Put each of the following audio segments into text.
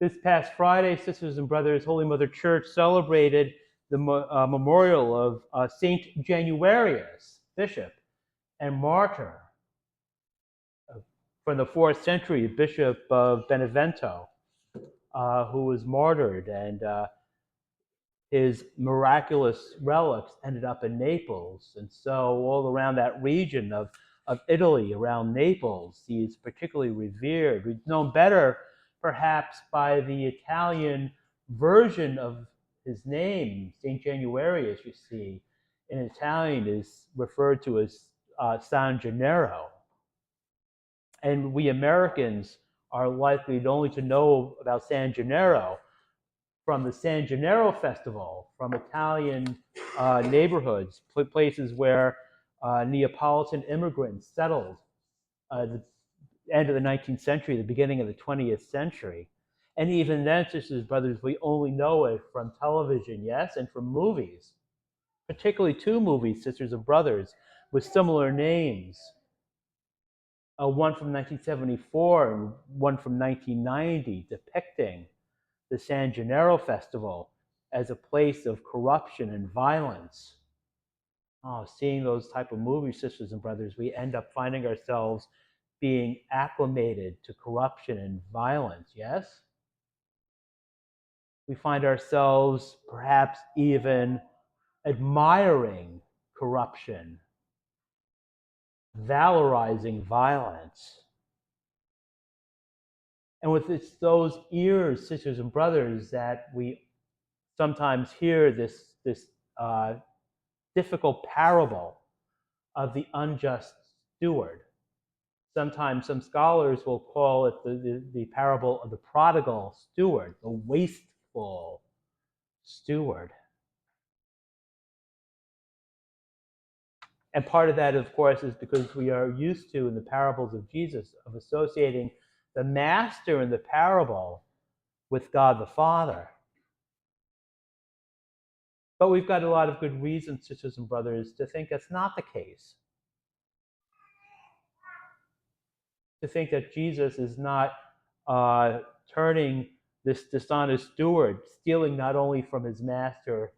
This past Friday, sisters and brothers, Holy Mother Church celebrated the memorial of Saint Januarius, bishop and martyr from the 4th century, Bishop of Benevento, who was martyred, and his miraculous relics ended up in Naples. And so all around that region of Italy, around Naples, he is particularly revered. He's known better perhaps by the Italian version of his name, St. Januarius, you see, in Italian is referred to as San Gennaro. And we Americans are likely only to know about San Gennaro from the San Gennaro Festival, from Italian neighborhoods, places where Neapolitan immigrants settled the end of the 19th century, the beginning of the 20th century. And even then, sisters and brothers, we only know it from television, yes, and from movies, particularly 2 movies, sisters and brothers, with similar names. One from 1974 and one from 1990, depicting the San Gennaro Festival as a place of corruption and violence. Seeing those type of movies, sisters and brothers, we end up finding ourselves being acclimated to corruption and violence, yes? We find ourselves perhaps even admiring corruption, valorizing violence. And with those ears, sisters and brothers, that we sometimes hear this difficult parable of the unjust steward. Sometimes some scholars will call it the parable of the prodigal steward, the wasteful steward. And part of that, of course, is because we are used to, in the parables of Jesus, of associating the master in the parable with God the Father. But we've got a lot of good reasons, sisters and brothers, to think that's not the case. To think that Jesus is not turning this dishonest steward, stealing not only from his master,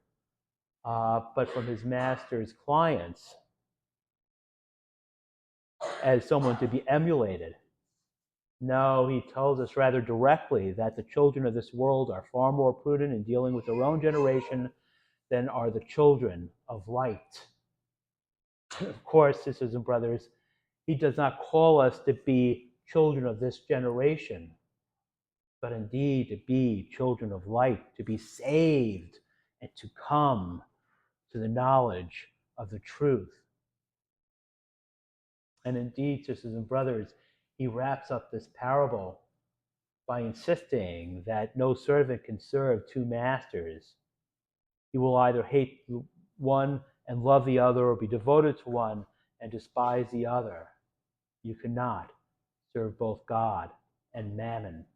but from his master's clients, as someone to be emulated. No, he tells us rather directly that the children of this world are far more prudent in dealing with their own generation than are the children of light. Of course, sisters and brothers, he does not call us to be children of this generation, but indeed to be children of light, to be saved and to come to the knowledge of the truth. And indeed, sisters and brothers, he wraps up this parable by insisting that no servant can serve 2 masters. He will either hate one and love the other, or be devoted to one and despise the other. You cannot serve both God and mammon.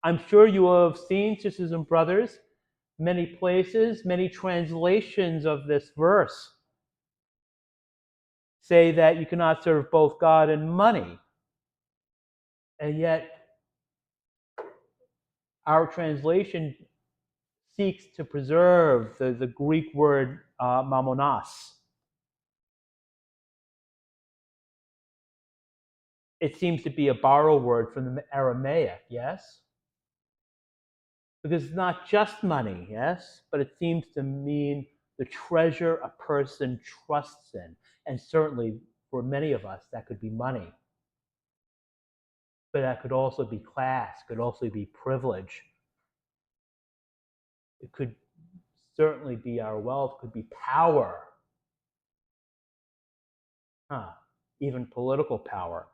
I'm sure you will have seen, sisters and brothers, many places, many translations of this verse say that you cannot serve both God and money. And yet, our translation seeks to preserve the Greek word mammonas. It seems to be a borrowed word from the Aramaic, yes? Because it's not just money, yes? But it seems to mean the treasure a person trusts in. And certainly, for many of us, that could be money. But that could also be class, could also be privilege. It could certainly be our wealth, could be power. Even political power.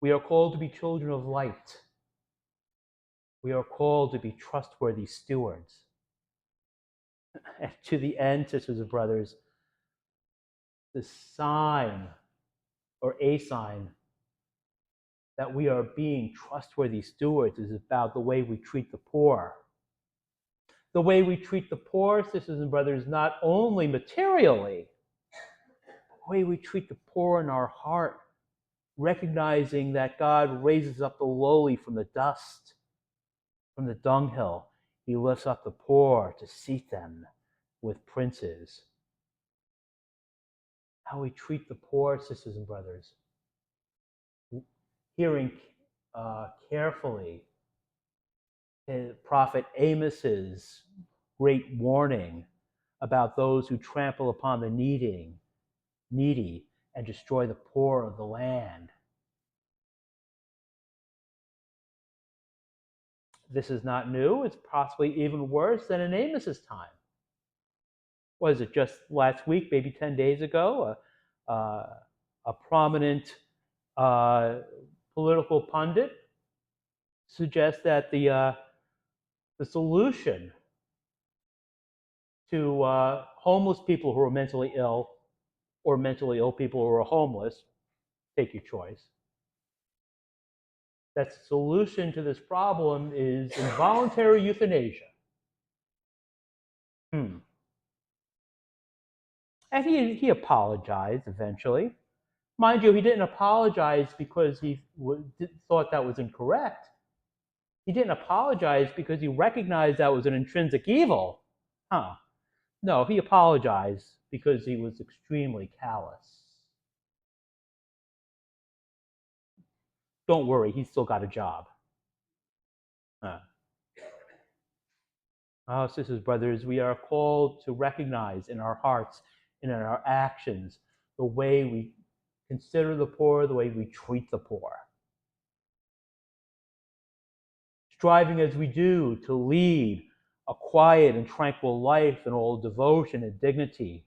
We are called to be children of light. We are called to be trustworthy stewards. And to the end, sisters and brothers, the sign or a sign that we are being trustworthy stewards is about the way we treat the poor. The way we treat the poor, sisters and brothers, not only materially, but the way we treat the poor in our heart, recognizing that God raises up the lowly from the dust, from the dunghill. He lifts up the poor to seat them with princes. How we treat the poor, sisters and brothers. Hearing carefully Prophet Amos's great warning about those who trample upon the needy and destroy the poor of the land. This is not new. It's possibly even worse than in Amos's time. Was it just last week, maybe 10 days ago, a prominent political pundit suggests that the solution to homeless people who are mentally ill or mentally ill people who are homeless, take your choice, that the solution to this problem is involuntary euthanasia. And he apologized eventually. Mind you, he didn't apologize because he thought that was incorrect. He didn't apologize because he recognized that was an intrinsic evil. No, he apologized because he was extremely callous. Don't worry, he's still got a job. Sisters, brothers, we are called to recognize in our hearts and in our actions the way we consider the poor, the way we treat the poor. Striving as we do to lead a quiet and tranquil life in all devotion and dignity.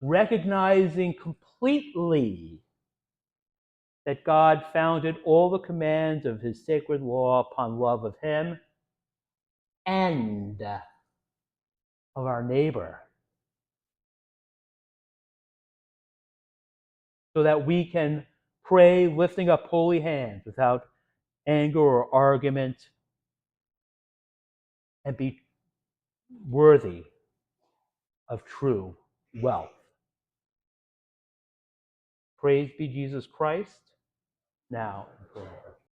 Recognizing completely that God founded all the commands of his sacred law upon love of him and of our neighbor, so that we can pray lifting up holy hands without anger or argument and be worthy of true wealth. Praise be Jesus Christ, now and forever.